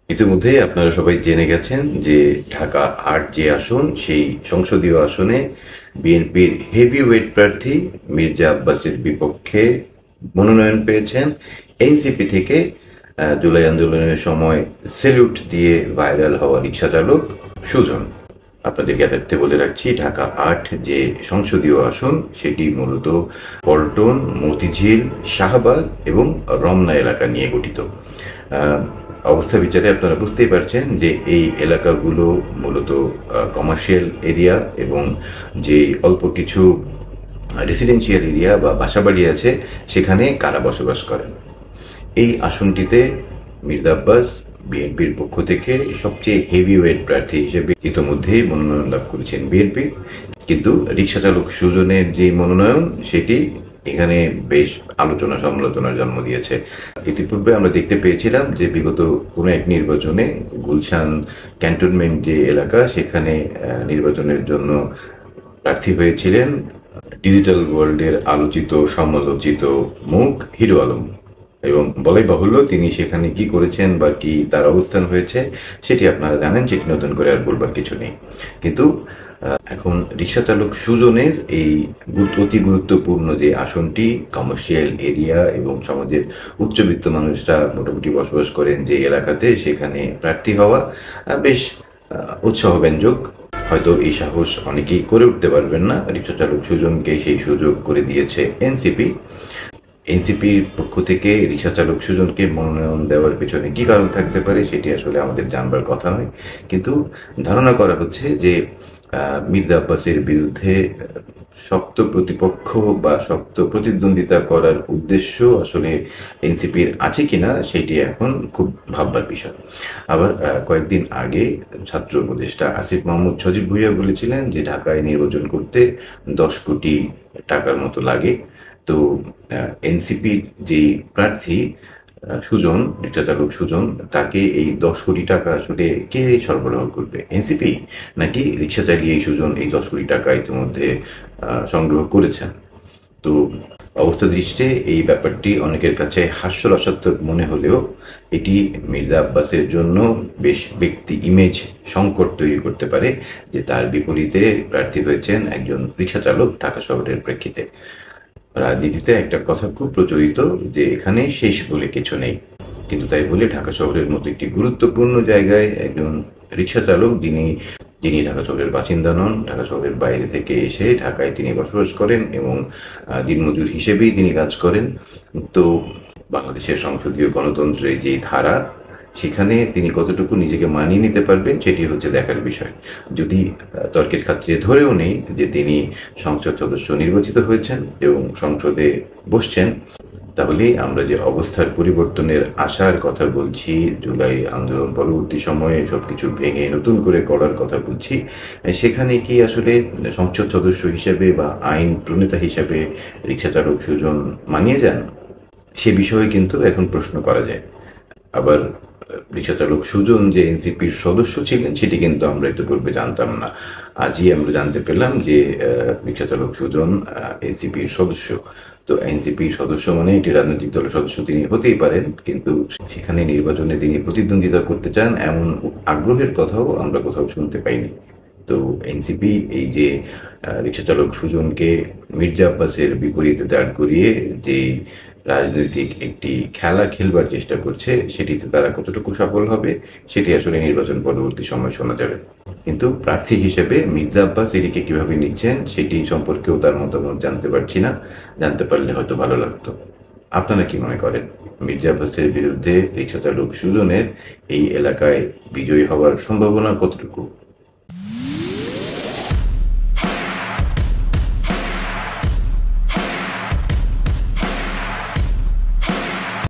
ইতিমধ্যে আপনারা সবাই জেনে গেছেন যে ঢাকা ৮ যে আসন সেই সংসদীয় আসনে বিএনপির হেভিওয়েট প্রার্থী মির্জা আব্বাসের বিপক্ষে মনোনয়ন পেয়েছেন এনসিপি থেকে জুলাই আন্দোলনের সময় সেলুট দিয়ে ভাইরাল হওয়া রিক্সা চালক সুজন। আপনাদের জ্ঞাতার্থে বলে রাখছি, ঢাকা ৮ যে সংসদীয় আসন সেটি মূলত পল্টন, মতিঝিল, শাহবাগ এবং রমনা এলাকা নিয়ে গঠিত। অবস্থা বিচারে আপনারা বুঝতেই পারছেন যে এই এলাকাগুলো মূলত কমার্শিয়াল এরিয়া এবং যে অল্প কিছু রেসিডেন্সিয়াল এরিয়া বা বাসাবাড়ি আছে সেখানে কারা বসবাস করেন। এই আসনটিতে মির্জা আব্বাস বিএনপির পক্ষ থেকে সবচেয়ে হেভিওয়েট প্রার্থী হিসেবে ইতিমধ্যেই মনোনয়ন লাভ করেছেন বিএনপি। কিন্তু রিক্সা চালক সুজনের যে মনোনয়ন সেটি এখানে বেশ আলোচনা সমালোচনার জন্ম দিয়েছে। ইতিপূর্বে আমরা দেখতে পেয়েছিলাম যে বিগত কোনো এক নির্বাচনে গুলশান ক্যান্টনমেন্ট যে এলাকা সেখানে নির্বাচনের জন্য প্রার্থী হয়েছিলেন ডিজিটাল ওয়ার্ল্ডের আলোচিত সমালোচিত মুখ হিরো আলম, এবং বলাই বাহুল্য তিনি সেখানে কি করেছেন বা কি তার অবস্থান হয়েছে সেটি আপনারা জানেন, সেটি নতুন করে আর বলবার কিছু নেই। কিন্তু এখন রিক্সা চালক সুজনের এই অতি গুরুত্বপূর্ণ যে আসনটি, কমার্শিয়াল এরিয়া এবং সমাজের উচ্চবিত্ত মানুষরা মোটামুটি বসবাস করেন যে এলাকাতে, সেখানে প্রার্থী হওয়া বেশ উৎসাহব্যঞ্জক। হয়তো এই সাহস অনেকেই করে উঠতে পারবেন না। রিক্সা চালক সুজনকে সেই সুযোগ করে দিয়েছে এনসিপি। এনসিপির পক্ষ থেকে রিক্সা চালক সুজনকে মনোনয়ন দেওয়ার পেছনে কি কারণ থাকতে পারে সেটি আসলে আমাদের জানবার কথা নয়, কিন্তু ধারণা করা হচ্ছে যে মির্জা আব্বাসের বিরুদ্ধে শক্ত প্রতিপক্ষ বা শক্ত প্রতিদ্বন্দ্বিতা করার উদ্দেশ্য আসলে এনসিপির আছে কিনা সেটি এখন খুব ভাববার বিষয়। আবার কয়েকদিন আগে ছাত্র উপদেষ্টা আসিফ মাহমুদ সজীব ভুঁইয়া বলেছিলেন যে ঢাকায় নির্বাচন করতে ১০ কোটি টাকার মতো লাগে। তো এনসিপির যে প্রার্থী সুজন, রিক্সা চালক সুজন, তাকে এই ১০ কোটি টাকা আসলে কে সরবরাহ করবে? এনসিপি নাকি রিক্সা চালিয়ে এই সুজন এই ১০ কোটি টাকা ইতিমধ্যে সংগ্রহ করেছেন? তো অবস্থা দৃষ্টে এই ব্যাপারটি অনেকের কাছে হাস্যরসাত্মক মনে হলেও এটি মির্জা আব্বাসের জন্য বেশ ব্যক্তি ইমেজ সংকট তৈরি করতে পারে যে তার বিপরীতে প্রার্থী হয়েছেন একজন রিক্সা চালক ঢাকা শহরের প্রেক্ষিতে। রাজনীতিতে একটা কথা খুব প্রচলিত যে এখানে শেষ বলে কিছু নেই, কিন্তু তাই বলে ঢাকা শহরের মতো একটি গুরুত্বপূর্ণ জায়গায় একজন রিক্সা চালক যিনি ঢাকা শহরের বাসিন্দা নন, ঢাকা শহরের বাইরে থেকে এসে ঢাকায় তিনি বসবাস করেন এবং দিনমজুর হিসেবেই তিনি কাজ করেন। তো বাংলাদেশের সংসদীয় গণতন্ত্রের যে ধারা, সেখানে তিনি কতটুকু নিজেকে মানিয়ে নিতে পারবেন সেটি হচ্ছে দেখার বিষয়। যদি তর্কের খাতিরে ধরেও নেই যে তিনি সংসদ সদস্য নির্বাচিত হয়েছেন এবং সংসদে বসছেন, তাহলে আমরা যে অবস্থার পরিবর্তনের আশার কথা বলছি, জুলাই আন্দোলন পরবর্তী সময়ে সবকিছু ভেঙে নতুন করে করার কথা বলছি, সেখানে কি আসলে সংসদ সদস্য হিসেবে বা আইন প্রণেতা হিসেবে রিক্সা চালক সুজন মানিয়ে যান? সে বিষয়ে কিন্তু এখন প্রশ্ন করা যায়। আবার রিক্সা চালক সুজন যে এনসিপির সদস্য ছিলেন সেটি কিন্তু আমরা ইতিপূর্বে জানতাম না। আজই আমরা জানতে পেলাম যে রিক্সা চালক সুজন এনসিপির সদস্য। তো এনসিপির সদস্য মানে একটি রাজনৈতিক দলের সদস্য তিনি হতেই পারেন, কিন্তু সেখানে নির্বাচনে তিনি প্রতিদ্বন্দ্বিতা করতে চান এমন আগ্রহের কথাও আমরা কোথাও শুনতে পাইনি। তো এনসিপি এই যে রিক্সা চালক সুজনকে মির্জা আব্বাসের বিপরীতে দাঁড় করিয়ে যে রাজনৈতিক একটি খেলা খেলবার চেষ্টা করছে, সেটিতে তারা কতটুকু সফল হবে সেটি আসলে নির্বাচন পরবর্তী সময় শোনা যাবে। কিন্তু প্রার্থী হিসেবে মির্জা আব্বাস এটিকে কিভাবে নিচ্ছেন সেটি সম্পর্কেও তার মতামত জানতে পারছি না। জানতে পারলে হয়তো ভালো লাগতো। আপনারা কি মনে করেন, মির্জা আব্বাসের বিরুদ্ধে রিক্সা চালক সুজনের এই এলাকায় বিজয়ী হওয়ার সম্ভাবনা কতটুকু?